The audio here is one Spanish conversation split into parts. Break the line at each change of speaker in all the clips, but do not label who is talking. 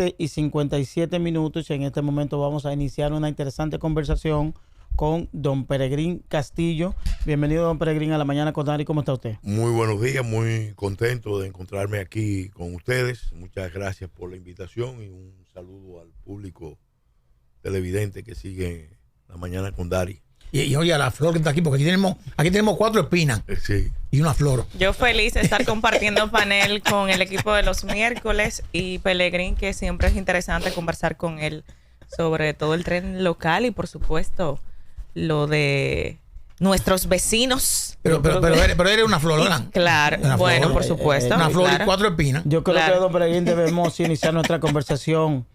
7:57. En este momento vamos a iniciar una interesante conversación con don Peregrín Castillo. Bienvenido, don Peregrín, a La Mañana con Dari. ¿Cómo está usted?
Muy buenos días, muy contento de encontrarme aquí con ustedes. Muchas gracias por la invitación y un saludo al público televidente que sigue La Mañana con Dari.
Y oye, a la flor que está aquí, porque aquí tenemos 4 espinas
Sí.
y una flor.
Yo feliz de estar compartiendo panel con el equipo de los miércoles y Pelegrín, que siempre es interesante conversar con él sobre todo el tren local y por supuesto lo de nuestros vecinos.
Pero eres una flor, ¿verdad?
Claro,
Una
bueno,
flor.
por supuesto.
Una flor
claro.
y 4 espinas.
Yo creo
Claro.
que, don Peregrín, debemos iniciar nuestra conversación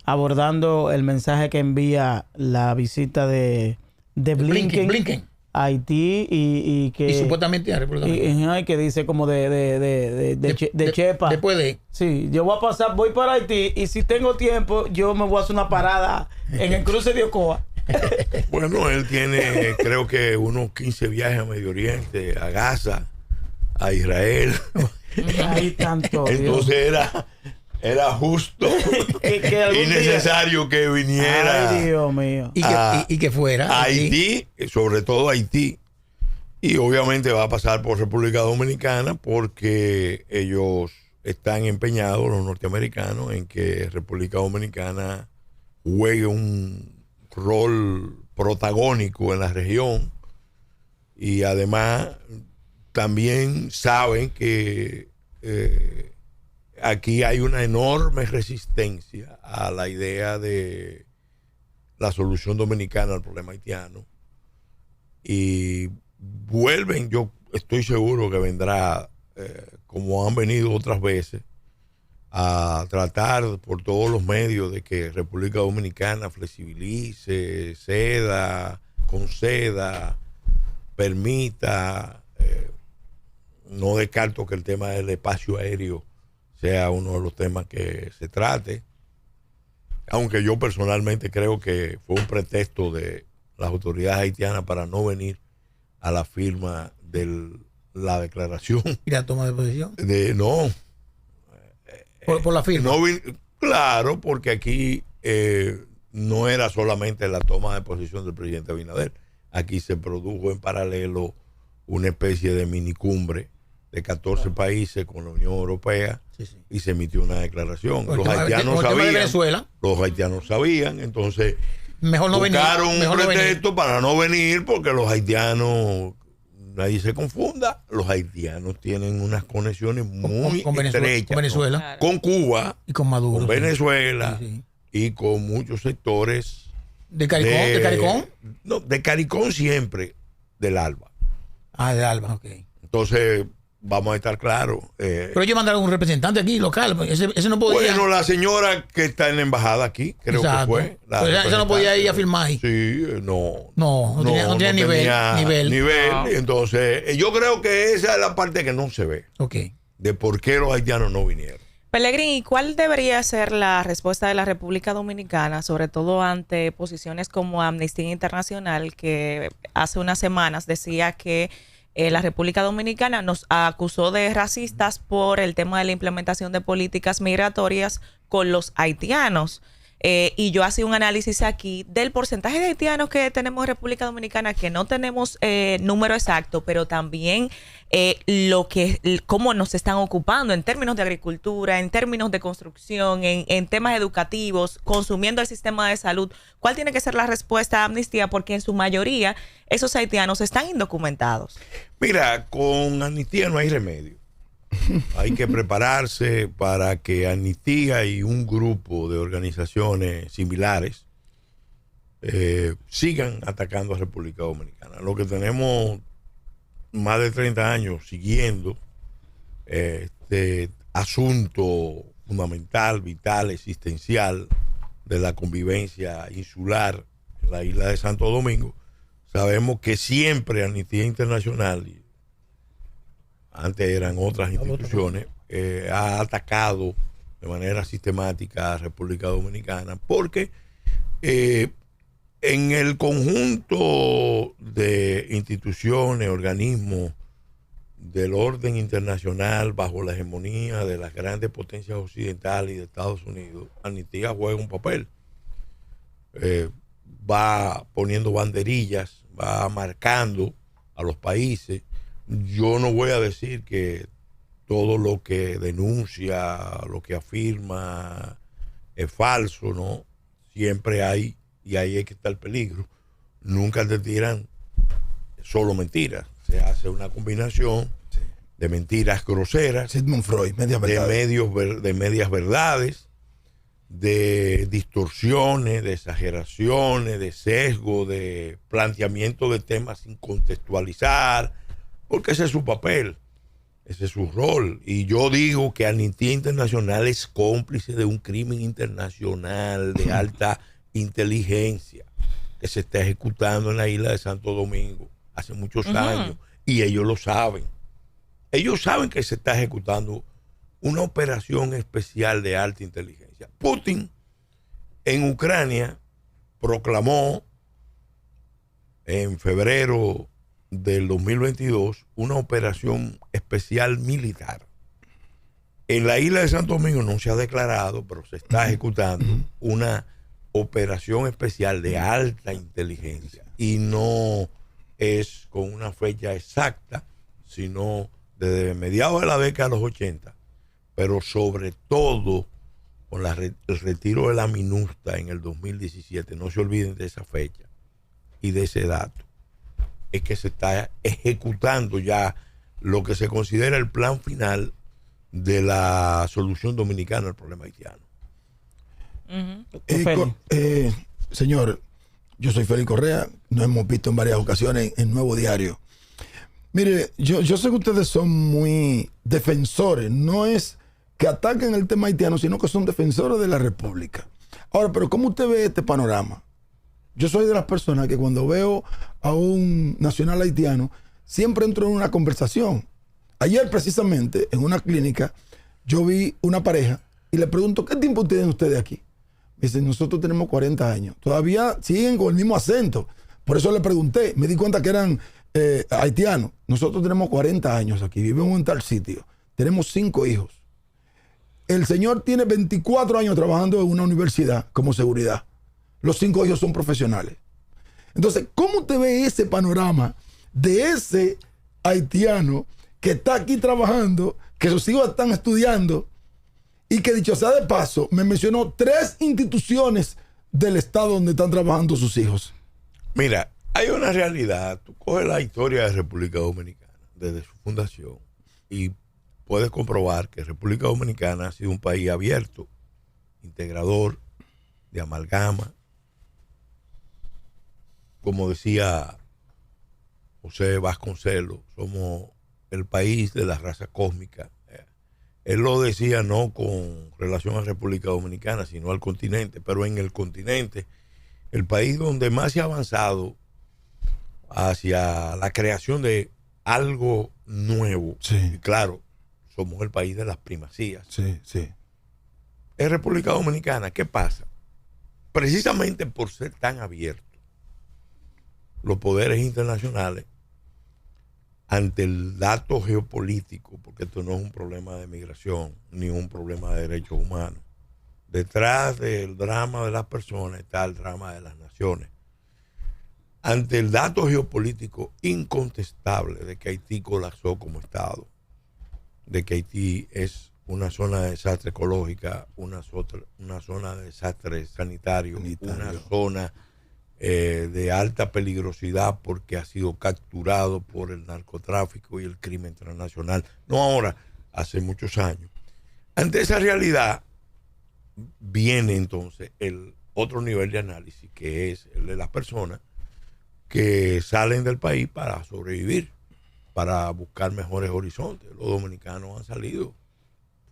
abordando el mensaje que envía la visita de Blinken a Haití y que...
Y supuestamente a República Dominicana.
y que dice como de Chepa.
Después de...
Sí, yo voy para Haití y si tengo tiempo, yo me voy a hacer una parada en el cruce de Ocoa.
Bueno, él tiene creo que unos 15 viajes a Medio Oriente, a Gaza, a Israel.
Ahí tanto.
Entonces era justo y necesario que viniera
Ay, Dios mío.
Y que fuera.
a Haití, sobre todo Haití. Y obviamente va a pasar por República Dominicana porque ellos están empeñados, los norteamericanos, en que República Dominicana juegue un rol protagónico en la región. Y además también saben que aquí hay una enorme resistencia a la idea de la solución dominicana al problema haitiano. Y vuelven, yo estoy seguro que vendrá, como han venido otras veces, a tratar por todos los medios de que República Dominicana flexibilice, conceda, permita. No descarto que el tema del espacio aéreo sea uno de los temas que se trate, aunque yo personalmente creo que fue un pretexto de las autoridades haitianas para no venir a la firma de la declaración.
¿Y la toma de posición?
No.
Por la firma.
Claro, porque aquí no era solamente la toma de posición del presidente Abinader. Aquí se produjo en paralelo una especie de minicumbre de 14 países con la Unión Europea. Sí. Y se emitió una declaración. Los haitianos sabían. Los haitianos sabían, entonces buscaron un pretexto para no venir porque los haitianos, nadie se confunda, los haitianos tienen unas conexiones muy estrechas
con Venezuela,
con Cuba
y con Maduro,
con Venezuela, y con muchos sectores
de CARICOM.
No, de CARICOM siempre, del ALBA.
Del ALBA, ok.
Entonces vamos a estar claros.
Pero ellos mandaron un representante aquí local. Ese no podía.
Bueno, la señora que está en la embajada aquí, creo que fue.
Esa no podía ir a firmar ahí.
Sí, no
tenía nivel.
No. Entonces, yo creo que esa es la parte que no se ve.
Ok.
De por qué los haitianos no vinieron.
Pelegrín, ¿y cuál debería ser la respuesta de la República Dominicana, sobre todo ante posiciones como Amnistía Internacional, que hace unas semanas decía que la República Dominicana nos acusó de racistas por el tema de la implementación de políticas migratorias con los haitianos? Y yo hacía un análisis aquí del porcentaje de haitianos que tenemos en República Dominicana, que no tenemos número exacto, pero también cómo nos están ocupando en términos de agricultura, en términos de construcción, en temas educativos, consumiendo el sistema de salud. ¿Cuál tiene que ser la respuesta a Amnistía? Porque en su mayoría esos haitianos están indocumentados.
Mira, con Amnistía no hay remedio. Hay que prepararse para que Amnistía y un grupo de organizaciones similares sigan atacando a República Dominicana. Lo que tenemos más de 30 años siguiendo este asunto fundamental, vital, existencial de la convivencia insular en la isla de Santo Domingo, sabemos que siempre Amnistía Internacional, antes eran otras instituciones, ha atacado de manera sistemática a República Dominicana porque en el conjunto de instituciones, organismos del orden internacional bajo la hegemonía de las grandes potencias occidentales y de Estados Unidos, Amnistía juega un papel. Va poniendo banderillas, va marcando a los países. Yo no voy a decir que todo lo que denuncia, lo que afirma es falso, ¿no? Siempre hay, y ahí es que está el peligro. Nunca te tiran solo mentiras. Se hace una combinación de mentiras groseras,
Sigmund Freud, medias verdades,
de medias verdades, de distorsiones, de exageraciones, de sesgo, de planteamiento de temas sin contextualizar, porque ese es su papel, ese es su rol. Y yo digo que Amnistía Internacional es cómplice de un crimen internacional de alta inteligencia que se está ejecutando en la isla de Santo Domingo hace muchos años, y ellos lo saben. Ellos saben que se está ejecutando una operación especial de alta inteligencia. Putin en Ucrania proclamó en febrero del 2022 una operación especial militar. En la isla de Santo Domingo no se ha declarado, pero se está ejecutando una operación especial de alta inteligencia, y no es con una fecha exacta, sino desde mediados de la década de los 80, pero sobre todo con el retiro de la MINUSTA en el 2017. No se olviden de esa fecha y de ese dato. Es que se está ejecutando ya lo que se considera el plan final de la solución dominicana al problema haitiano.
Señor, yo soy Félix Correa, nos hemos visto en varias ocasiones en Nuevo Diario. Mire, yo sé que ustedes son muy defensores, no es que ataquen el tema haitiano, sino que son defensores de la República. Ahora, pero ¿cómo usted ve este panorama? Yo soy de las personas que cuando veo a un nacional haitiano, siempre entro en una conversación. Ayer, precisamente, en una clínica, yo vi una pareja y le pregunto, ¿qué tiempo tienen ustedes aquí? Me dicen, nosotros tenemos 40 años. Todavía siguen con el mismo acento. Por eso le pregunté, me di cuenta que eran haitianos. Nosotros tenemos 40 años aquí, vivimos en tal sitio. Tenemos 5 hijos. El señor tiene 24 años trabajando en una universidad como seguridad. Los 5 hijos son profesionales. Entonces, ¿cómo usted ve ese panorama de ese haitiano que está aquí trabajando, que sus hijos están estudiando y que, dicho sea de paso, me mencionó 3 instituciones del estado donde están trabajando sus hijos?
Mira, hay una realidad. Tú coges la historia de República Dominicana desde su fundación y puedes comprobar que República Dominicana ha sido un país abierto, integrador, de amalgama. Como decía José Vasconcelos, somos el país de la raza cósmica. Él lo decía no con relación a República Dominicana, sino al continente, pero en el continente, el país donde más se ha avanzado hacia la creación de algo nuevo.
Sí.
Y claro, somos el país de las primacías.
Sí, sí.
Es República Dominicana. ¿Qué pasa? Precisamente por ser tan abierto, los poderes internacionales, ante el dato geopolítico, porque esto no es un problema de migración ni un problema de derechos humanos, detrás del drama de las personas está el drama de las naciones. Ante el dato geopolítico incontestable de que Haití colapsó como Estado, de que Haití es una zona de desastre ecológica, una zona de desastre sanitario, una zona de alta peligrosidad porque ha sido capturado por el narcotráfico y el crimen transnacional, no ahora, hace muchos años. Ante esa realidad viene entonces el otro nivel de análisis, que es el de las personas que salen del país para sobrevivir, para buscar mejores horizontes. Los dominicanos han salido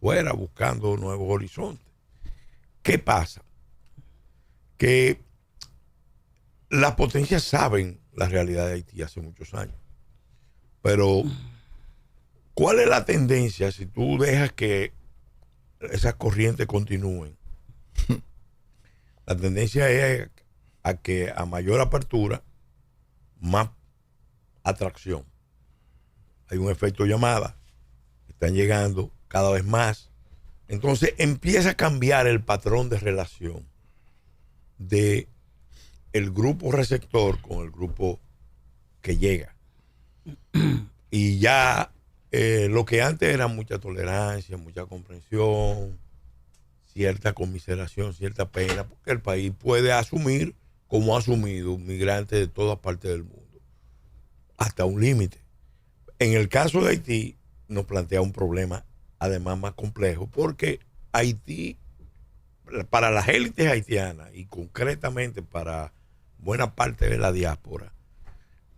fuera buscando nuevos horizontes. ¿Qué pasa? Que las potencias saben la realidad de Haití hace muchos años, pero ¿cuál es la tendencia si tú dejas que esas corrientes continúen? La tendencia es a que a mayor apertura, más atracción. hay un efecto llamada, están llegando cada vez más. Entonces empieza a cambiar el patrón de relación de el grupo receptor con el grupo que llega. Y ya lo que antes era mucha tolerancia, mucha comprensión, cierta conmiseración, cierta pena, porque el país puede asumir, como ha asumido, migrantes de todas partes del mundo, hasta un límite. En el caso de Haití, nos plantea un problema además más complejo, porque Haití, para las élites haitianas y concretamente para buena parte de la diáspora,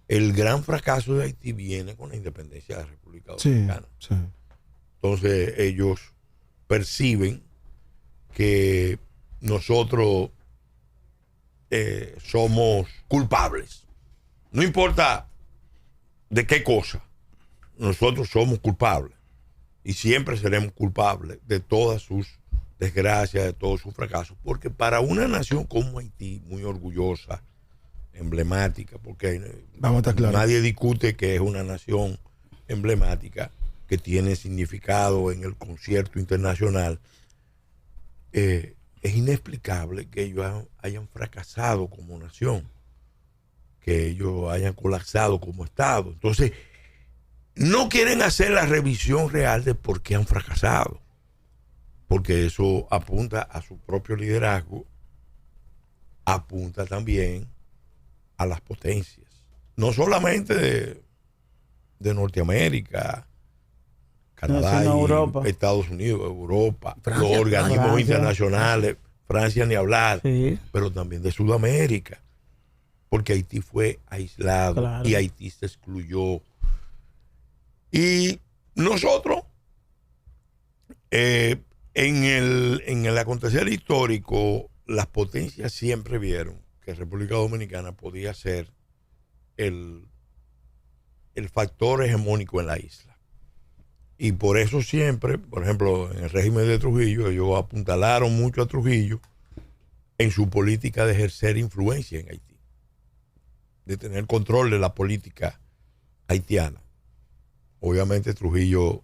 el gran fracaso de Haití viene con la independencia de la República Dominicana.
Sí.
Entonces ellos perciben que nosotros somos culpables. No importa de qué cosa, nosotros somos culpables y siempre seremos culpables de todas sus desgracias, de todos sus fracasos, porque para una nación como Haití, muy orgullosa, emblemática, porque
vamos a estar claros,
nadie discute que es una nación emblemática, que tiene significado en el concierto internacional, es inexplicable que ellos hayan fracasado como nación, que ellos hayan colapsado como Estado. Entonces, no quieren hacer la revisión real de por qué han fracasado, porque eso apunta a su propio liderazgo, apunta también a las potencias, no solamente de Norteamérica, Canadá,
sino
y
Europa,
Estados Unidos, Europa,
Francia,
los organismos
Francia
internacionales, Francia ni hablar,
sí,
pero también de Sudamérica, porque Haití fue aislado,
claro,
y Haití se excluyó. Y nosotros, en el acontecer histórico, las potencias siempre vieron que República Dominicana podía ser el factor hegemónico en la isla. Y por eso siempre, por ejemplo, en el régimen de Trujillo, ellos apuntalaron mucho a Trujillo en su política de ejercer influencia en Haití, de tener control de la política haitiana. Obviamente Trujillo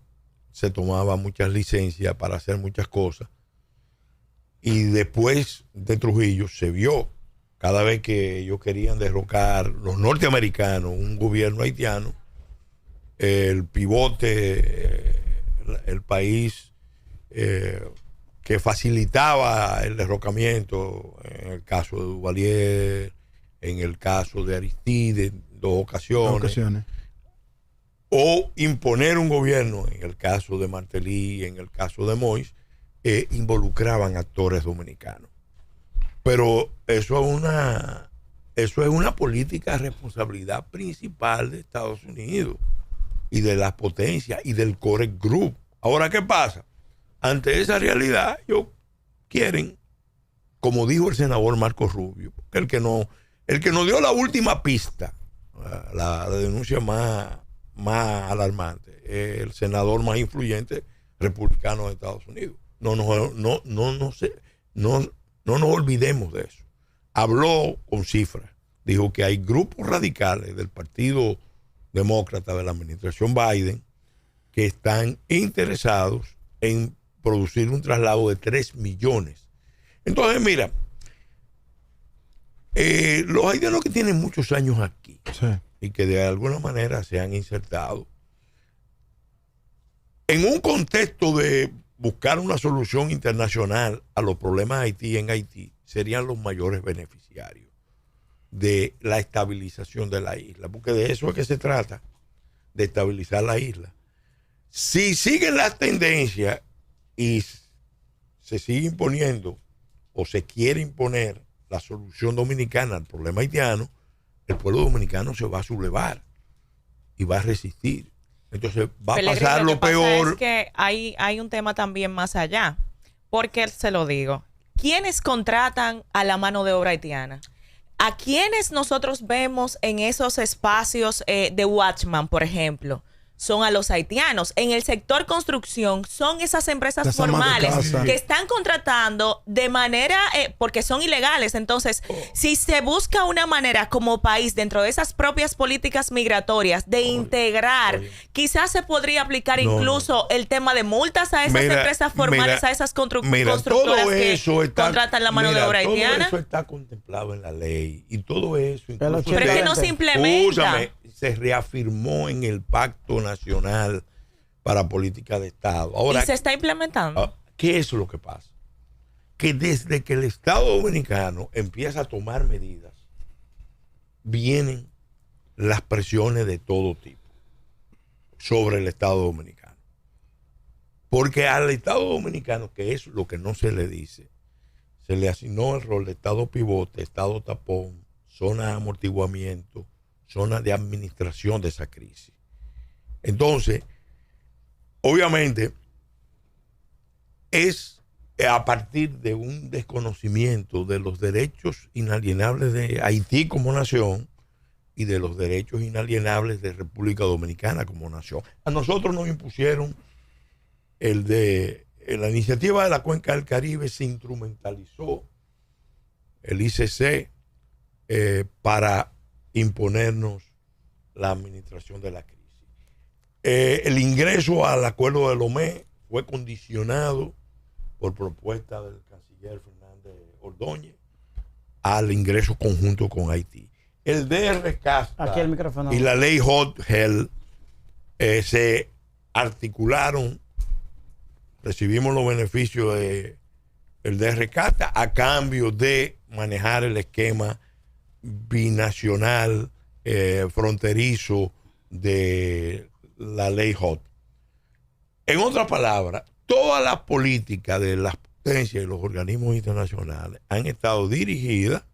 se tomaba muchas licencias para hacer muchas cosas, y después de Trujillo se vio, cada vez que ellos querían derrocar los norteamericanos un gobierno haitiano, el pivote, el país que facilitaba el derrocamiento, en el caso de Duvalier, en el caso de Aristide, en dos ocasiones, o imponer un gobierno, en el caso de Martelly, en el caso de Moïse, involucraban actores dominicanos. Pero eso es una política de responsabilidad principal de Estados Unidos y de las potencias y del Core Group. Ahora, ¿qué pasa? Ante esa realidad, ellos quieren, como dijo el senador Marco Rubio, el que nos dio la última pista, la denuncia más alarmante, el senador más influyente republicano de Estados Unidos. No nos olvidemos de eso. Habló con cifras, dijo que hay grupos radicales del Partido Demócrata de la administración Biden que están interesados en producir un traslado de 3 millones. Entonces, mira, los haitianos que tienen muchos años aquí, sí, y que de alguna manera se han insertado en un contexto de buscar una solución internacional a los problemas de Haití en Haití, serían los mayores beneficiarios de la estabilización de la isla, porque de eso es que se trata, de estabilizar la isla. Si siguen las tendencias y se sigue imponiendo o se quiere imponer la solución dominicana al problema haitiano, el pueblo dominicano se va a sublevar y va a resistir. Entonces va a pasar lo peor.
Es que hay un tema también más allá. Porque se lo digo. ¿Quiénes contratan a la mano de obra haitiana? ¿A quiénes nosotros vemos en esos espacios de Watchman, por ejemplo? son a los haitianos. En el sector construcción son esas empresas
Las amas de
formales
casa.
que están contratando de manera, porque son ilegales. Entonces, si se busca una manera como país dentro de esas propias políticas migratorias de integrar, quizás se podría aplicar incluso el tema de multas a esas empresas formales, a esas constructoras que contratan la mano de obra haitiana.
Todo eso está contemplado en la ley y todo eso.
Pero
es que no se implementa.
Se reafirmó en el Pacto Nacional para Política de Estado. Ahora,
¿y se está implementando?
¿Qué es lo que pasa? Que desde que el Estado Dominicano empieza a tomar medidas, vienen las presiones de todo tipo sobre el Estado Dominicano. Porque al Estado Dominicano, que es lo que no se le dice, se le asignó el rol de Estado pivote, Estado tapón, zona de amortiguamiento, zona de administración de esa crisis. Entonces, obviamente, es a partir de un desconocimiento de los derechos inalienables de Haití como nación y de los derechos inalienables de República Dominicana como nación. A nosotros nos impusieron la iniciativa de la Cuenca del Caribe, se instrumentalizó el ICC para imponernos la administración de la crisis. El ingreso al acuerdo de Lomé fue condicionado por propuesta del canciller Fernández Ordóñez al ingreso conjunto con Haití. El DR Casta y la ley Hot-Hell se articularon, recibimos los beneficios del DR Casta a cambio de manejar el esquema binacional fronterizo de la ley Hot. En otras palabras, todas las políticas de las potencias y los organismos internacionales han estado dirigidas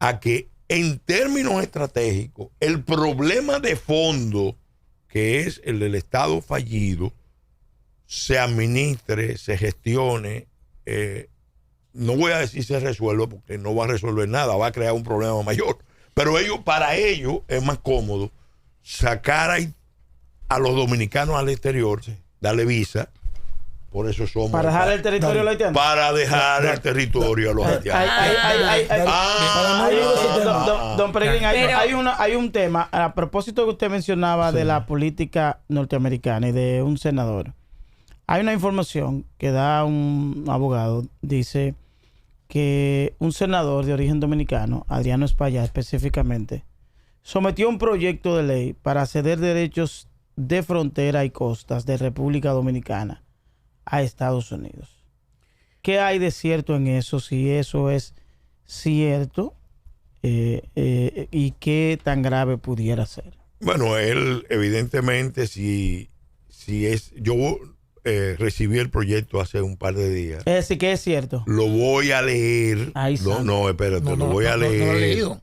a que en términos estratégicos el problema de fondo, que es el del Estado fallido, se administre, se gestione, no voy a decir se resuelve porque no va a resolver nada, va a crear un problema mayor. Pero para ellos es más cómodo sacar a los dominicanos al exterior, darle visa. Por eso somos.
Para dejar el territorio a los haitianos.
Para dejar el territorio a los haitianos.
Don Peregrín, hay un tema. A propósito que usted mencionaba de la política norteamericana y de un senador. Hay una información que da un abogado, dice que un senador de origen dominicano, Adriano Espaillat específicamente, sometió un proyecto de ley para ceder derechos de frontera y costas de República Dominicana a Estados Unidos. ¿Qué hay de cierto en eso? Si eso es cierto y qué tan grave pudiera ser.
Bueno, él evidentemente si es... Yo recibí el proyecto hace un par de días.
Sí que es cierto.
Lo voy a leer. No, espérate, lo voy a leer.
No lo he leído.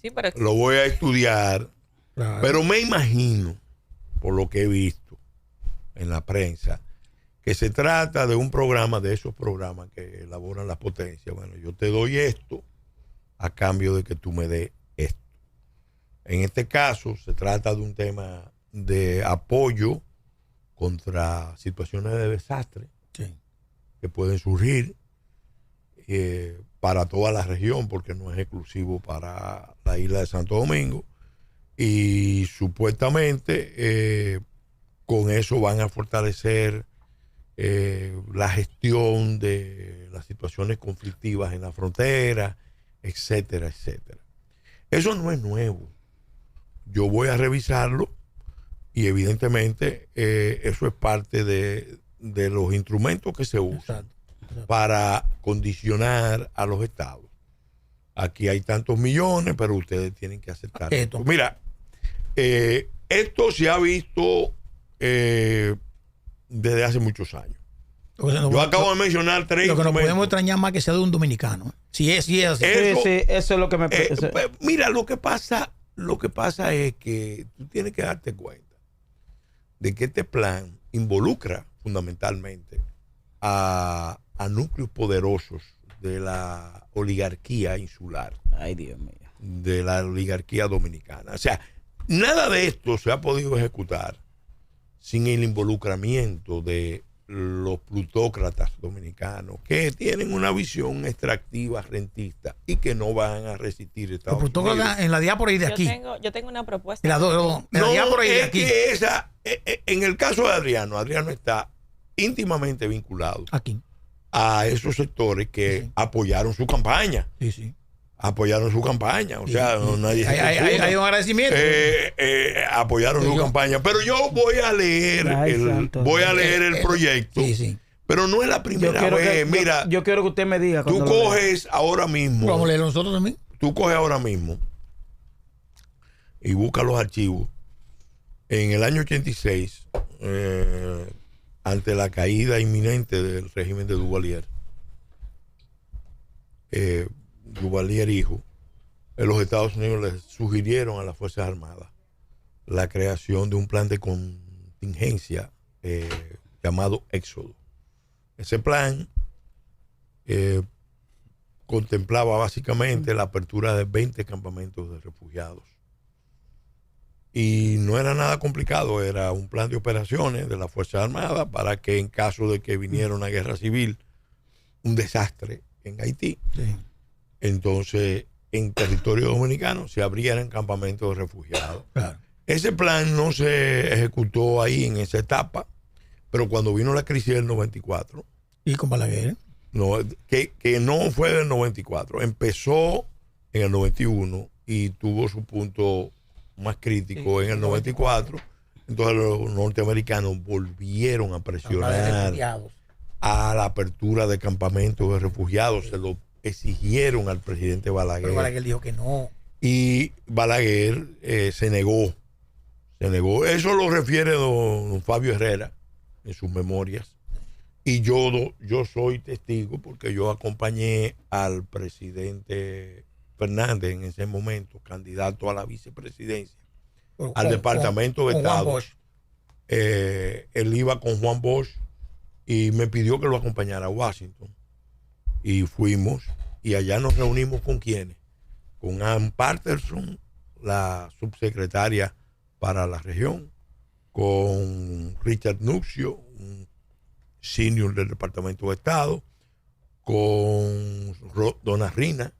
Sí, pero...
Lo voy a estudiar. Claro. Pero me imagino, por lo que he visto en la prensa, que se trata de un programa, de esos programas que elaboran las potencias. Bueno, yo te doy esto a cambio de que tú me des esto. En este caso, se trata de un tema de apoyo contra situaciones de desastre que pueden surgir para toda la región, porque no es exclusivo para la isla de Santo Domingo, y supuestamente con eso van a fortalecer la gestión de las situaciones conflictivas en la frontera, etcétera, etcétera. Eso no es nuevo. Yo voy a revisarlo. Y evidentemente eso es parte de los instrumentos que se usan para condicionar a los estados. Aquí hay tantos millones, pero ustedes tienen que aceptar esto. Mira, esto se ha visto desde hace muchos años. Yo acabo de mencionar 3
Lo que nos podemos extrañar más que sea de un dominicano. Si es así.
Eso es lo que me...
Mira, lo que pasa es que tú tienes que darte cuenta de que este plan involucra fundamentalmente a núcleos poderosos de la oligarquía insular.
Ay, Dios mío.
De la oligarquía dominicana. O sea, nada de esto se ha podido ejecutar sin el involucramiento de los plutócratas dominicanos que tienen una visión extractiva, rentista y que no van a resistir
Los
Estados Unidos.
plutócratas en la diáspora y de aquí.
Yo tengo una propuesta.
En la diáspora y de
es
aquí.
que en el caso de Adriano está íntimamente vinculado
Aquí.
a esos sectores que
Sí.
apoyaron su campaña.
Sí, sí.
Apoyaron su campaña, o
Sí,
sea,
sí.
nadie se confunda.
Hay un agradecimiento.
Apoyaron
Sí,
su campaña, pero yo voy a leer
Ay, santo.
el proyecto,
Sí, sí.
pero no es la primera vez. Mira,
yo quiero que usted me diga.
tú
cuando lo lea.
coges ahora mismo,
Vamos a leerlo nosotros también.
tú coges ahora mismo y buscas los archivos. En el año 86, ante la caída inminente del régimen de Duvalier, Duvalier hijo, en los Estados Unidos les sugirieron a las Fuerzas Armadas la creación de un plan de contingencia llamado Éxodo. Ese plan contemplaba básicamente la apertura de 20 campamentos de refugiados. Y no era nada complicado, era un plan de operaciones de las Fuerzas Armadas para que en caso de que viniera una guerra civil, un desastre en Haití,
Sí.
entonces en territorio dominicano se abrieran campamentos de refugiados.
Claro.
Ese plan no se ejecutó ahí en esa etapa, pero cuando vino la crisis del 94,
Y con Balaguer.
no, que no fue del 94, empezó en el 91 y tuvo su punto más crítico en el 94. Entonces los norteamericanos volvieron a presionar a la apertura de campamentos de refugiados, se lo exigieron al presidente Balaguer.
Pero Balaguer dijo que no.
Y Balaguer se negó. Eso lo refiere don Fabio Herrera en sus memorias. Y yo soy testigo porque yo acompañé al presidente Fernández en ese momento, candidato a la vicepresidencia, al Departamento de Estado.
Juan Bosch.
Él iba con Juan Bosch y me pidió que lo acompañara a Washington. Y fuimos y allá nos reunimos con quienes, con Ann Patterson, la subsecretaria para la región, con Richard Nuxio, un senior del Departamento de Estado, con Donna Rina,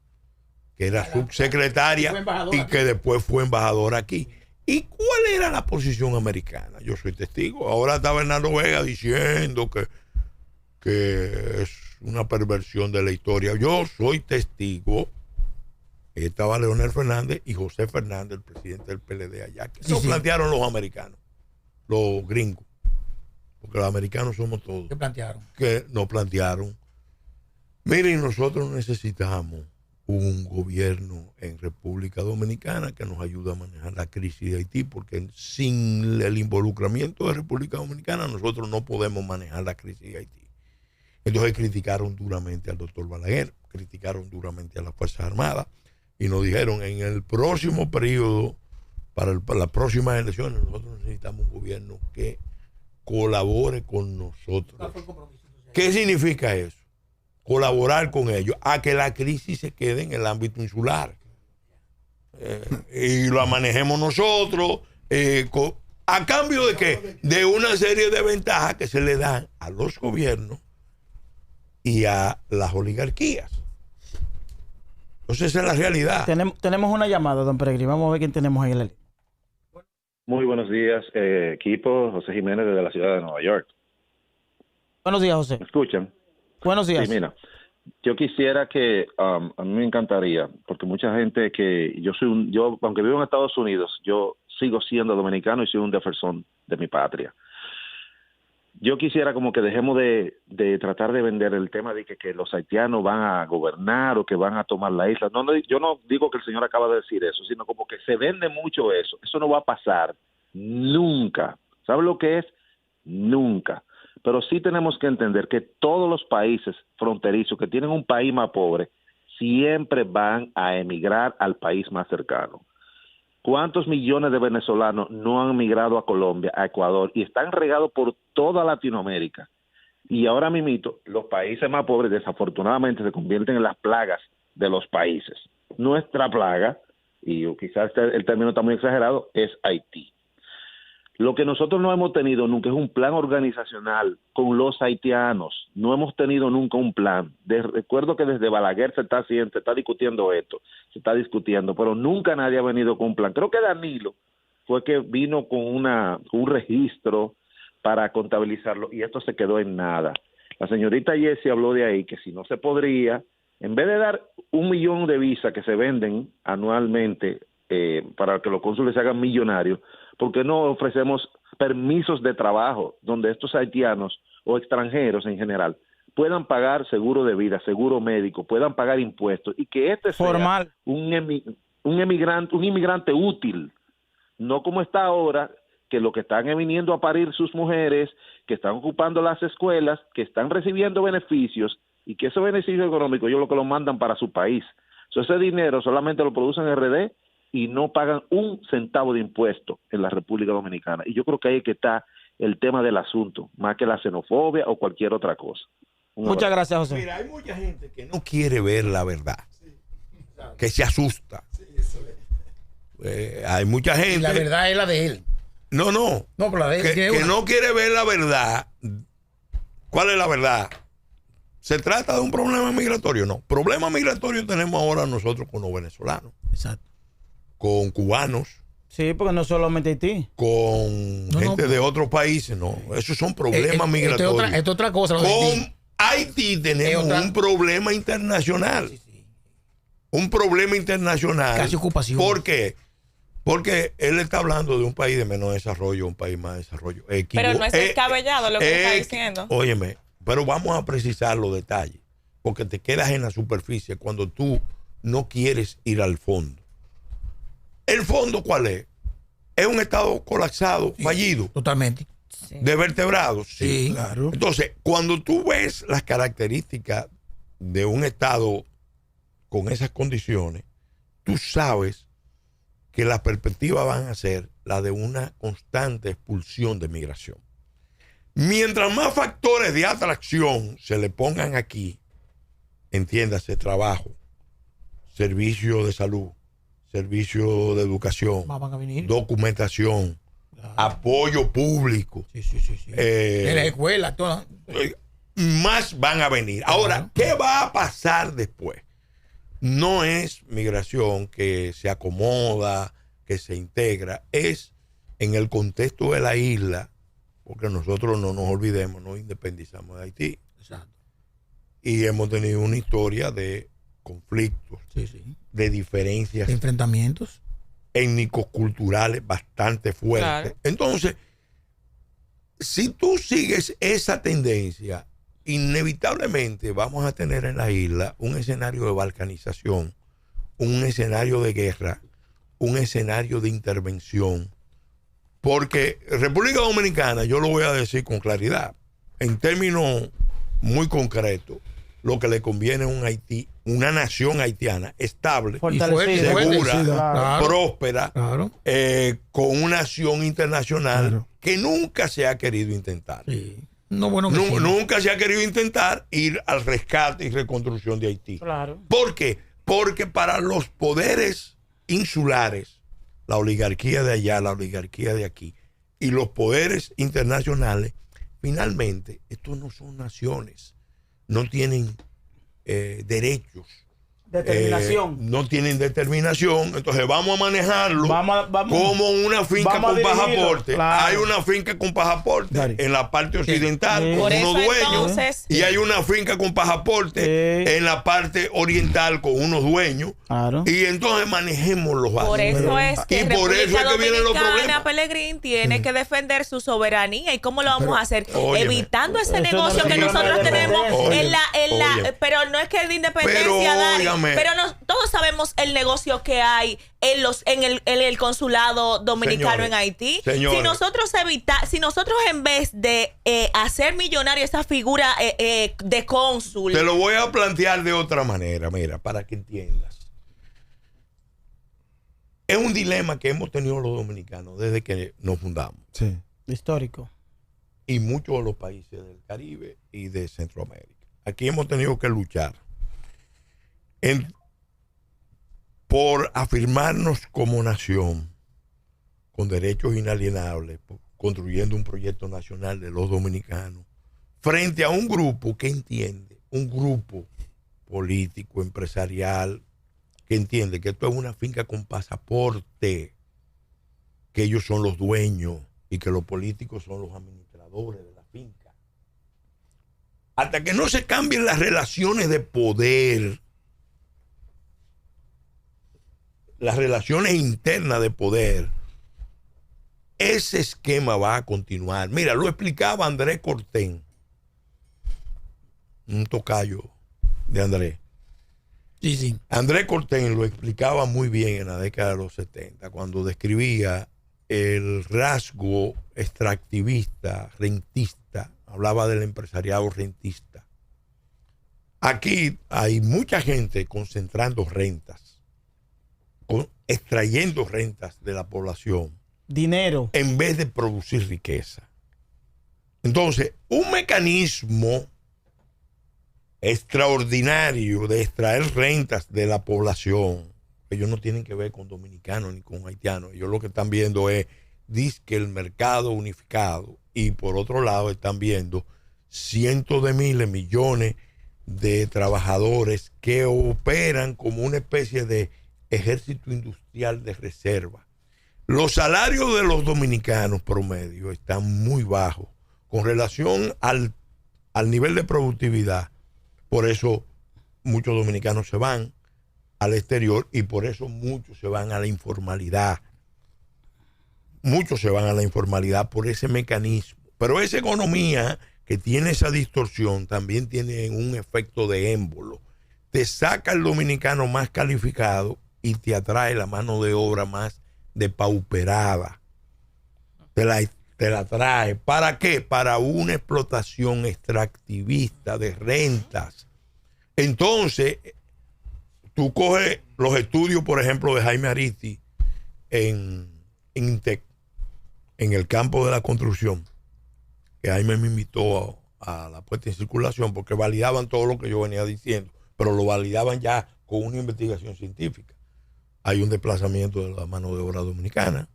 que era subsecretaria y que después fue embajadora aquí. ¿Y cuál era la posición americana? Yo soy testigo. Ahora está Bernardo Vega diciendo que es una perversión de la historia. Yo soy testigo. Estaba Leonel Fernández y José Fernández, el presidente del PLD allá. ¿Qué nos plantearon los americanos? Los gringos. Porque los americanos somos todos.
¿Qué plantearon?
Que nos plantearon. Miren, nosotros necesitamos un gobierno en República Dominicana que nos ayude a manejar la crisis de Haití, porque sin el involucramiento de República Dominicana nosotros no podemos manejar la crisis de Haití. Entonces criticaron duramente al doctor Balaguer, criticaron duramente a las Fuerzas Armadas y nos dijeron en el próximo periodo, para las próximas elecciones, nosotros necesitamos un gobierno que colabore con nosotros. ¿Qué significa eso? Colaborar con ellos a que la crisis se quede en el ámbito insular y la manejemos nosotros a cambio de que de una serie de ventajas que se le dan a los gobiernos y a las oligarquías. Entonces esa es la realidad.
Tenemos una llamada, don Peregrín. Vamos a ver quién tenemos ahí en la línea.
Muy buenos días, equipo. José Jiménez desde la ciudad de Nueva York.
Buenos días, José.
¿Me escuchan?
Buenos días.
Sí, mira, yo quisiera que, a mí me encantaría, porque mucha gente que, yo aunque vivo en Estados Unidos, yo sigo siendo dominicano y soy un defensor de mi patria. Yo quisiera como que dejemos de tratar de vender el tema de que los haitianos van a gobernar o que van a tomar la isla. No, yo no digo que el señor acaba de decir eso, sino como que se vende mucho eso. Eso no va a pasar nunca. ¿Sabe lo que es? Nunca. Pero sí tenemos que entender que todos los países fronterizos que tienen un país más pobre siempre van a emigrar al país más cercano. ¿Cuántos millones de venezolanos no han migrado a Colombia, a Ecuador y están regados por toda Latinoamérica? Y ahora mismo los países más pobres desafortunadamente se convierten en las plagas de los países. Nuestra plaga, y quizás el término está muy exagerado, es Haití. Lo que nosotros no hemos tenido nunca es un plan organizacional con los haitianos. No hemos tenido nunca un plan. Recuerdo que desde Balaguer se está discutiendo esto, se está discutiendo, pero nunca nadie ha venido con un plan. Creo que Danilo fue que vino con un registro para contabilizarlo y esto se quedó en nada. La señorita Jessie habló de ahí que si no se podría, en vez de dar 1 millón de visas que se venden anualmente para que los cónsules se hagan millonarios, ¿por qué no ofrecemos permisos de trabajo donde estos haitianos o extranjeros en general puedan pagar seguro de vida, seguro médico, puedan pagar impuestos y que este
Formal.
sea un inmigrante útil, no como está ahora, que lo que están es viniendo a parir sus mujeres, que están ocupando las escuelas, que están recibiendo beneficios y que esos beneficios económicos ellos lo que lo mandan para su país. Ese dinero solamente lo producen en RD y no pagan un centavo de impuesto en la República Dominicana. Y yo creo que ahí es que está el tema del asunto, más que la xenofobia o cualquier otra cosa.
Muchas gracias, José.
Mira, hay mucha gente que no quiere ver la verdad, que se asusta. Hay mucha gente.
Y la verdad es la de él.
No,
pero la de él
que no quiere ver la verdad. ¿Cuál es la verdad? ¿Se trata de un problema migratorio? No. Problema migratorio tenemos ahora nosotros con los venezolanos.
Exacto.
Con cubanos.
Sí, porque no solamente Haití.
Con gente de otros países. No, esos son problemas migratorios.
Esto es otra cosa.
Con Haití tenemos un problema internacional. Un problema internacional.
Casi ocupación.
¿Por qué? Porque él está hablando de un país de menos desarrollo, un país más desarrollo.
Pero no es descabellado lo que está diciendo.
Óyeme, pero vamos a precisar los detalles, porque te quedas en la superficie cuando tú no quieres ir al fondo. ¿El fondo cuál es? Es un estado colapsado, fallido.
Totalmente.
Sí.
De vertebrados.
Sí, claro.
Entonces, cuando tú ves las características de un estado con esas condiciones, tú sabes que las perspectivas van a ser la de una constante expulsión de migración. Mientras más factores de atracción se le pongan aquí, entiéndase, trabajo, servicio de salud, servicio de educación,
Más van a venir.
documentación, apoyo público.
Sí. En la escuela, todo.
Más van a venir. Ahora, ¿qué va a pasar después? No es migración que se acomoda, que se integra, es en el contexto de la isla, porque nosotros no nos olvidemos, nos independizamos de Haití.
Exacto.
Y hemos tenido una historia de conflictos, de diferencias,
De enfrentamientos
étnicos, culturales bastante fuertes.
Claro.
Entonces, si tú sigues esa tendencia, inevitablemente vamos a tener en la isla un escenario de balcanización, un escenario de guerra, un escenario de intervención. Porque República Dominicana, yo lo voy a decir con claridad, en términos muy concretos, lo que le conviene a un Haití, una nación haitiana estable,
Fortalecida.
segura,
Claro.
próspera,
Claro.
con una acción internacional
Claro.
que nunca se ha querido intentar.
Sí. No, bueno, que sí.
Nunca se ha querido intentar ir al rescate y reconstrucción de Haití.
Claro.
¿Por qué? Porque para los poderes insulares, la oligarquía de allá, la oligarquía de aquí, y los poderes internacionales, finalmente, estos no son naciones, no tienen derechos.
Determinación.
No tienen determinación, entonces vamos a manejarlo
Vamos-
como una finca
vamos a
con
dirigirlo,
pasaporte.
claro.
Hay una finca con pasaporte
Dari.
en la parte occidental
Sí.
con
Por
unos
eso,
dueños,
entonces,
y hay una finca con pasaporte
Sí.
en la parte oriental con unos dueños,
Claro.
y entonces manejemos los
por eso es que
Y por eso
República
es que vienen los
Dominicana,
problemas.
Pellegrín, tiene que defender su soberanía. ¿Y cómo lo vamos a hacer?
óyeme,
Evitando ese
eso
negocio
no
que
tiene
nosotros
nada de
tenemos
dependencia.
Óyeme.
pero no es que de independencia,
Pero,
Dari,
óigame.
pero todos sabemos el negocio que hay en el consulado dominicano
Señores,
en Haití.
señores.
Si nosotros en vez de hacer millonario esa figura de cónsul,
Te lo voy a plantear de otra manera, mira, para que entiendas. Es un dilema que hemos tenido los dominicanos desde que nos fundamos,
Sí.
Histórico.
y muchos de los países del Caribe y de Centroamérica. Aquí hemos tenido que luchar por afirmarnos como nación, con derechos inalienables, construyendo un proyecto nacional de los dominicanos, frente a un grupo que entiende, un grupo político, empresarial, que entiende que esto es una finca con pasaporte, que ellos son los dueños y que los políticos son los administradores de la finca. Hasta que no se cambien las relaciones de poder, las relaciones internas de poder, ese esquema va a continuar. Mira, lo explicaba Andrés Cortén, un tocayo de Andrés.
Sí, sí.
Andrés Cortén lo explicaba muy bien en la década de los 70, cuando describía el rasgo extractivista, rentista, hablaba del empresariado rentista. Aquí hay mucha gente concentrando rentas, extrayendo rentas de la población.
Dinero.
En vez de producir riqueza. Entonces, un mecanismo extraordinario de extraer rentas de la población, ellos no tienen que ver con dominicanos ni con haitianos, ellos lo que están viendo es dizque el mercado unificado, y por otro lado están viendo cientos de miles, millones de trabajadores que operan como una especie de ejército industrial de reserva. Los salarios de los dominicanos promedio están muy bajos con relación al nivel de productividad. Por eso muchos dominicanos se van al exterior y por eso muchos se van a la informalidad. Muchos se van a la informalidad por ese mecanismo. Pero esa economía que tiene esa distorsión también tiene un efecto de émbolo. Te saca el dominicano más calificado y te atrae la mano de obra más depauperada. Te la trae. ¿Para qué? Para una explotación extractivista de rentas. Entonces, tú coges los estudios, por ejemplo, de Jaime Aristi en INTEC, en el campo de la construcción, que Jaime me invitó a la puesta en circulación porque validaban todo lo que yo venía diciendo, pero lo validaban ya con una investigación científica. Hay un desplazamiento de la mano de obra dominicana,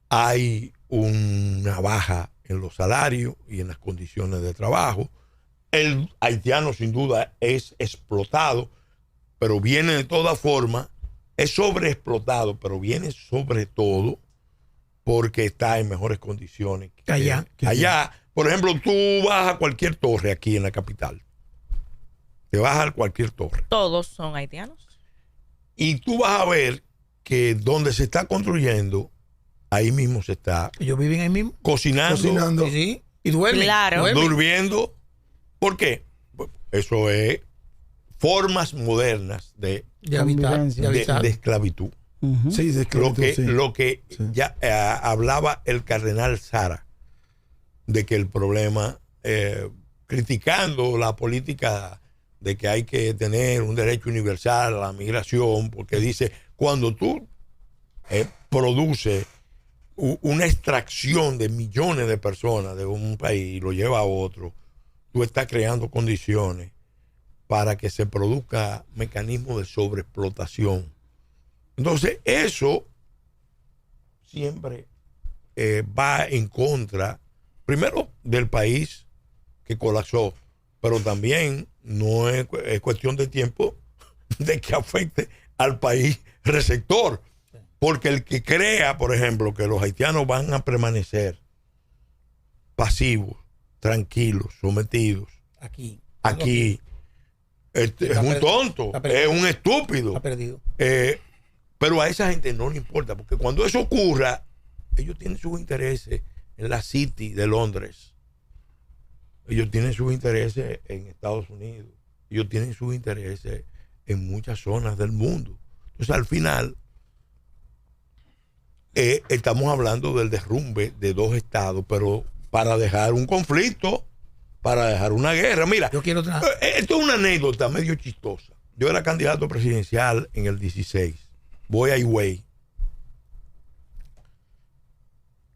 hay una baja en los salarios y en las condiciones de trabajo. El haitiano sin duda es explotado, pero viene de todas formas, es sobreexplotado, pero viene sobre todo porque está en mejores condiciones que
allá.
Allá, por ejemplo, tú vas a cualquier torre aquí en la capital. Te vas a cualquier torre.
Todos son haitianos.
Y tú vas a ver que donde se está construyendo, ahí mismo se está.
Ellos viven ahí mismo.
Cocinando.
Sí, sí. Y duermen.
Claro.
Durmiendo. ¿Por qué? Pues eso es formas modernas de esclavitud.
Uh-huh.
Sí, de esclavitud,
Lo que ya hablaba el cardenal Sara, de que el problema, criticando la política de que hay que tener un derecho universal a la migración, porque dice, cuando tú produces una extracción de millones de personas de un país y lo lleva a otro, tú estás creando condiciones para que se produzca mecanismos de sobreexplotación. Entonces, eso siempre va en contra, primero, del país que colapsó, pero también no es cuestión de tiempo de que afecte al país receptor. Porque el que crea, por ejemplo, que los haitianos van a permanecer pasivos, tranquilos, sometidos, aquí es un tonto, es un estúpido.
Está perdido.
Pero a esa gente no le importa, porque cuando eso ocurra, ellos tienen sus intereses en la City de Londres. Ellos tienen sus intereses en Estados Unidos. Ellos tienen sus intereses en muchas zonas del mundo. Entonces, al final, estamos hablando del derrumbe de dos estados, pero para dejar un conflicto, para dejar una guerra. Mira,
yo quiero
esto es una anécdota medio chistosa. Yo era candidato presidencial en el 16. Voy a Higüey.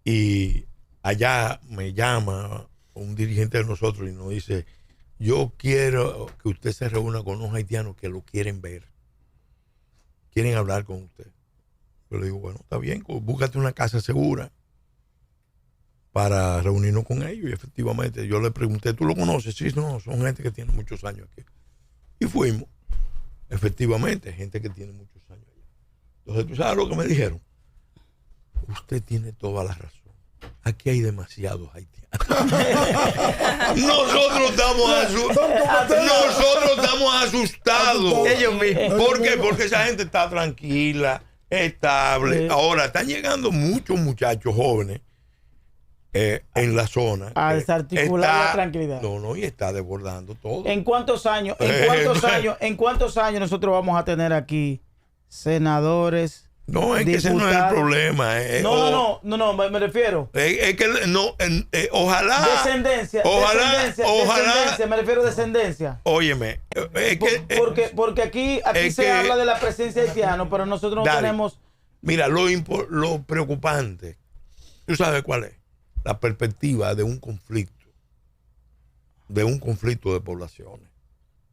Y allá me llama un dirigente de nosotros y nos dice, yo quiero que usted se reúna con unos haitianos que lo quieren ver. Quieren hablar con usted. Yo le digo, bueno, está bien, búscate una casa segura para reunirnos con ellos. Y efectivamente, yo le pregunté, ¿tú lo conoces? Sí, no, son gente que tiene muchos años aquí. Y fuimos. Efectivamente, gente que tiene muchos años allá. Entonces, ¿tú sabes lo que me dijeron? Usted tiene toda la razón. Aquí hay demasiados haitianos. Nosotros estamos asustados.
Ellos mismos.
¿Por qué? Porque esa gente está tranquila, estable. Ahora, están llegando muchos muchachos jóvenes en la zona.
A desarticular la tranquilidad.
No, y está desbordando todo.
¿En cuántos años nosotros vamos a tener aquí senadores?
No, es que ese no es el problema.
No, me refiero.
Es que ojalá.
Descendencia, me refiero a descendencia.
Óyeme, es que.
Porque aquí se habla de la presencia haitiana, pero nosotros no tenemos.
Mira, lo preocupante, ¿tú sabes cuál es? La perspectiva de un conflicto de poblaciones,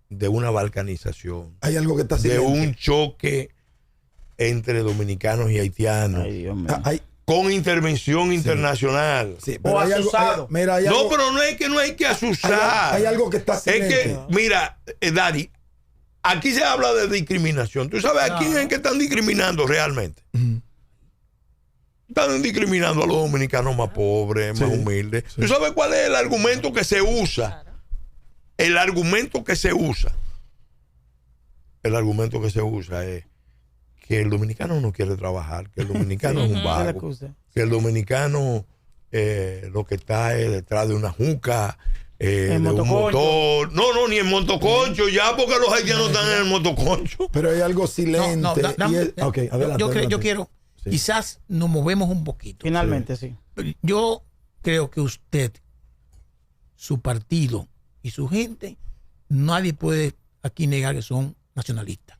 de una balcanización.
Hay algo que está
de un choque entre dominicanos y haitianos.
Ay, Dios mío.
Con intervención internacional.
Sí, pero
O
hay
asusado.
No, pero no hay que asusar.
Hay algo que está
Es que, mira, Dari, aquí se habla de discriminación. ¿Tú sabes a quién es que están discriminando realmente? Están discriminando a los dominicanos más pobres, más humildes. ¿Tú sabes cuál es el argumento que se usa? El argumento que se usa es que el dominicano no quiere trabajar, que el dominicano es un vago, que el dominicano lo que está es detrás de una juca, de un motor. No, ni en motoconcho, ya porque los haitianos están en el motoconcho.
Pero hay algo silente. Okay, adelante,
yo quiero, quizás nos movemos un poquito.
Finalmente, sí.
Yo creo que usted, su partido y su gente, nadie puede aquí negar que son nacionalistas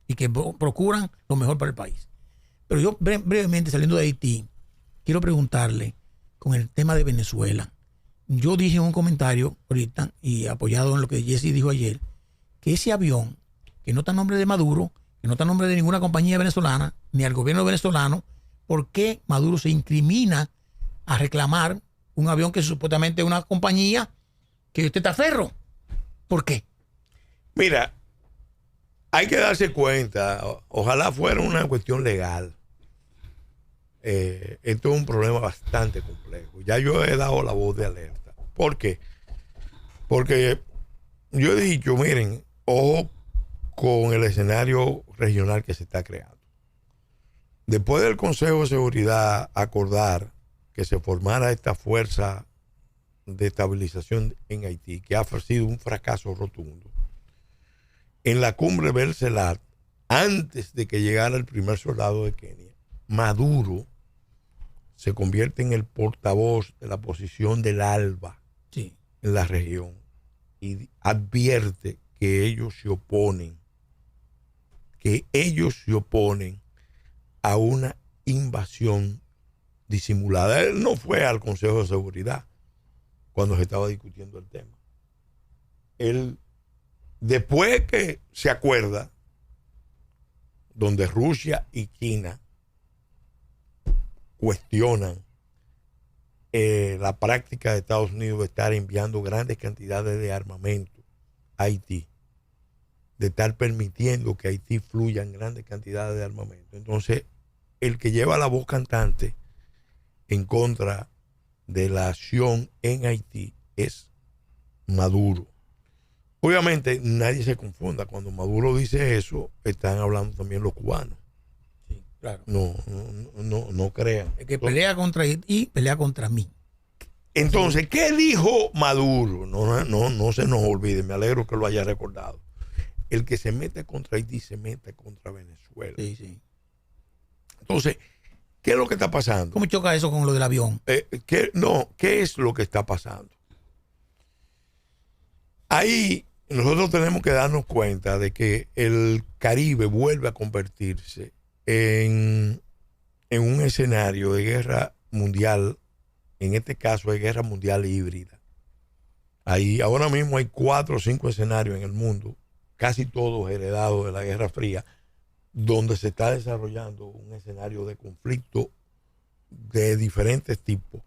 y que procuran lo mejor para el país. Pero yo brevemente, saliendo de Haití, quiero preguntarle con el tema de Venezuela. Yo dije en un comentario ahorita, y apoyado en lo que Jesse dijo ayer, que ese avión, que no está a nombre de Maduro, que no está a nombre de ninguna compañía venezolana, ni al gobierno venezolano, ¿por qué Maduro se incrimina a reclamar un avión que supuestamente es una compañía que usted está ferro? ¿Por qué?
Mira, hay que darse cuenta, ojalá fuera una cuestión legal. Esto es un problema bastante complejo. Ya yo he dado la voz de alerta. ¿Por qué? Porque yo he dicho, miren, ojo con el escenario regional que se está creando. Después del Consejo de Seguridad acordar que se formara esta fuerza de estabilización en Haití, que ha sido un fracaso rotundo, en la cumbre Bercelat, antes de que llegara el primer soldado de Kenia, Maduro se convierte en el portavoz de la posición del ALBA en la región y advierte que ellos se oponen a una invasión disimulada. Él no fue al Consejo de Seguridad cuando se estaba discutiendo el tema. Él, después que se acuerda, donde Rusia y China cuestionan la práctica de Estados Unidos de estar enviando grandes cantidades de armamento a Haití, de estar permitiendo que Haití fluya en grandes cantidades de armamento. Entonces, el que lleva la voz cantante en contra de la acción en Haití es Maduro. Obviamente, nadie se confunda. Cuando Maduro dice eso, están hablando también los cubanos.
Sí, claro.
No crean.
El que pelea contra Haití, pelea contra mí.
Entonces, ¿qué dijo Maduro? No se nos olvide, me alegro que lo haya recordado. El que se mete contra Haití se mete contra Venezuela.
Sí.
Entonces, ¿qué es lo que está pasando?
¿Cómo choca eso con lo del avión?
¿Qué es lo que está pasando? Ahí nosotros tenemos que darnos cuenta de que el Caribe vuelve a convertirse en un escenario de guerra mundial, en este caso de guerra mundial híbrida. Ahí ahora mismo hay 4 o 5 escenarios en el mundo, casi todos heredados de la Guerra Fría, donde se está desarrollando un escenario de conflicto de diferentes tipos.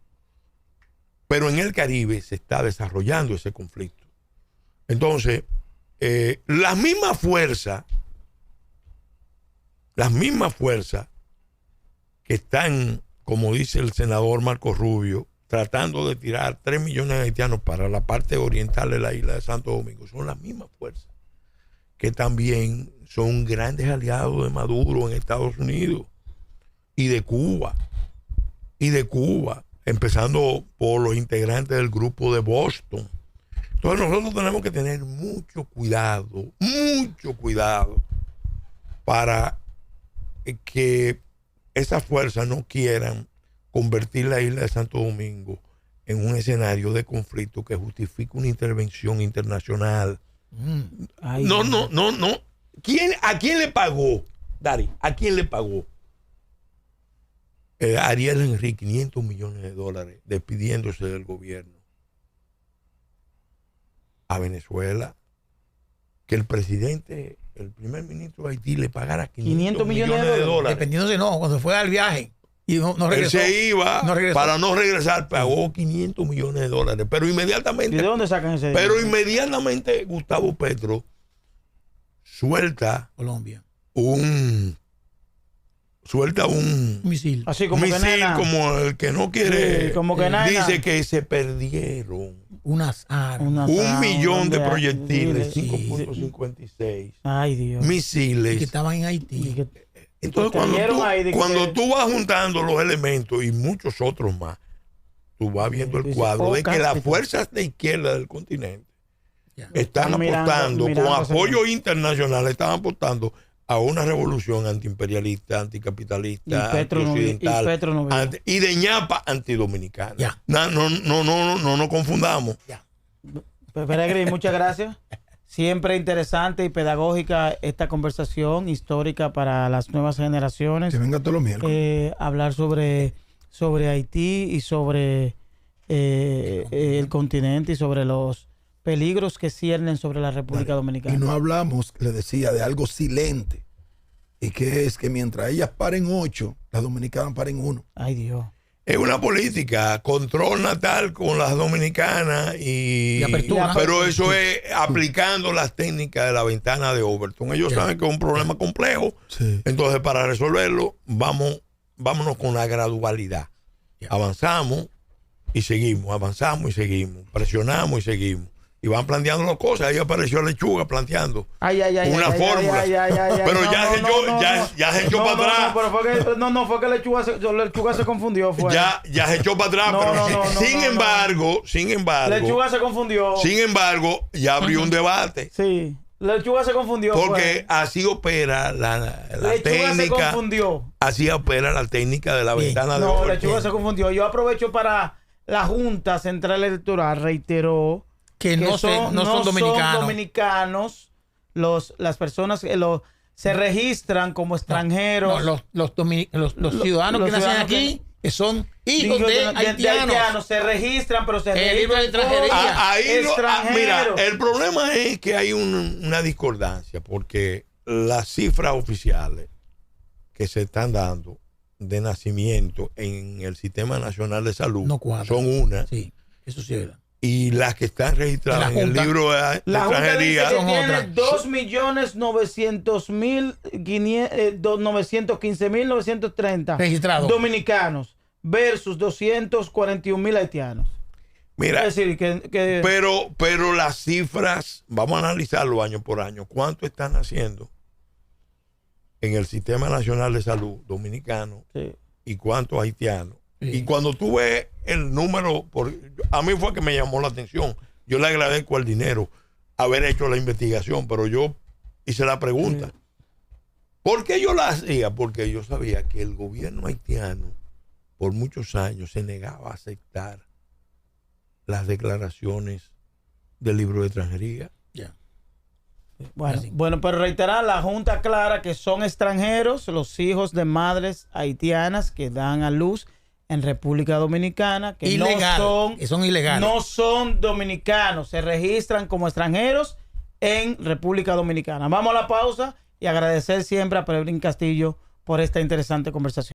Pero en el Caribe se está desarrollando ese conflicto. Entonces, las mismas fuerzas que están, como dice el senador Marco Rubio, tratando de tirar 3 millones de haitianos para la parte oriental de la isla de Santo Domingo, son las mismas fuerzas que también son grandes aliados de Maduro en Estados Unidos y de Cuba, empezando por los integrantes del grupo de Boston. Entonces nosotros tenemos que tener mucho cuidado para que esas fuerzas no quieran convertir la isla de Santo Domingo en un escenario de conflicto que justifique una intervención internacional.
Ay,
No. ¿A quién le pagó, Dari? ¿A quién le pagó Ariel Henry $500 millones despidiéndose del gobierno? A Venezuela. Que el primer ministro de Haití le pagara 500 millones de dólares.
Dependiéndose, no, cuando fue al viaje y no regresó.
Él se iba,
no regresó.
para no regresar, pagó 500 millones de dólares. Pero inmediatamente.
¿Y de dónde sacan ese dinero?
Pero inmediatamente Gustavo Petro suelta
Colombia.
un
Misil.
Así como
misil,
que nada.
como el que no quiere.
Sí, como que nada.
Dice que se perdieron
Unas armas.
1 millón de
de
proyectiles,
sí.
5.56
Ay, Dios.
misiles.
que estaban en
Y
Haití.
que-
Entonces,
cayeron ahí de que-
cuando tú vas juntando los elementos y muchos otros más, tú vas viendo el
Dice,
cuadro de que las
casi.
fuerzas de izquierda del continente
Ya.
están
Están mirando-
apostando, con
mirando
apoyo internacional, están apostando a una revolución antiimperialista, anticapitalista,
Y Petro no vi-
antioccidental,
y Petro no vi-
y de ñapa antidominicana.
Ya.
No nos confundamos.
Pues, Peregrín, muchas gracias. Siempre interesante y pedagógica esta conversación histórica para las nuevas generaciones.
Que venga todos los miércoles.
Hablar sobre Haití y sobre el continente y sobre los peligros que ciernen sobre la República Dominicana.
Y no hablamos, le decía, de algo silente. Y que es que mientras ellas paren 8, las dominicanas paren 1.
Ay, Dios.
Es una política, control natal con las dominicanas
Y apertura.
pero eso es aplicando las técnicas de la ventana de Overton. Ellos saben que es un problema complejo,
Sí.
entonces para resolverlo vámonos con la gradualidad. Avanzamos y seguimos, avanzamos y seguimos, presionamos y seguimos. Y van planteando las cosas. Ahí apareció Lechuga planteando
Ay,
una fórmula. Pero ya se echó para atrás.
Pero fue que Lechuga se confundió. Fue.
Ya se echó para atrás.
No,
Pero
no,
sin embargo,
Lechuga se confundió.
sin embargo, ya abrió un debate.
Sí. Lechuga se confundió.
Porque así opera la
Lechuga se
técnica.
confundió.
Así opera la técnica de la ventana de
No,
Overton.
Lechuga se confundió. Yo aprovecho para la Junta Central Electoral, reiteró
Que no son
dominicanos. Las personas que se registran como extranjeros.
No, los ciudadanos
los
que nacen
ciudadanos
aquí que son
Digo,
hijos de haitianos.
se registran, pero se
El libro de
registran como
extranjería.
Ahí
extranjeros.
mira, el problema es que hay una discordancia porque las cifras oficiales que se están dando de nacimiento en el Sistema Nacional de Salud
No cuadran.
son una,
Sí, eso sí es verdad.
y las que están registradas
La
en el
Junta.
libro de
La Junta dice
extranjería
que
son
tiene
otras.
2.915.930
Registrados.
dominicanos versus 241.000 haitianos.
Mira,
Es decir, que
pero las cifras, vamos a analizarlo año por año. ¿Cuánto están haciendo en el Sistema Nacional de Salud dominicano
sí.
y cuántos haitianos?
Sí.
Y cuando tú ves el número, a mí fue que me llamó la atención. Yo le agradezco al dinero haber hecho la investigación, pero yo hice la pregunta.
Sí.
¿Por qué yo la hacía? Porque yo sabía que el gobierno haitiano por muchos años se negaba a aceptar las declaraciones del libro de extranjería.
Ya.
Bueno, pero reiterar, la Junta aclara que son extranjeros los hijos de madres haitianas que dan a luz en República Dominicana, que
Que son ilegales.
no son dominicanos, se registran como extranjeros en República Dominicana. Vamos a la pausa y agradecer siempre a Pellegrín Castillo por esta interesante conversación.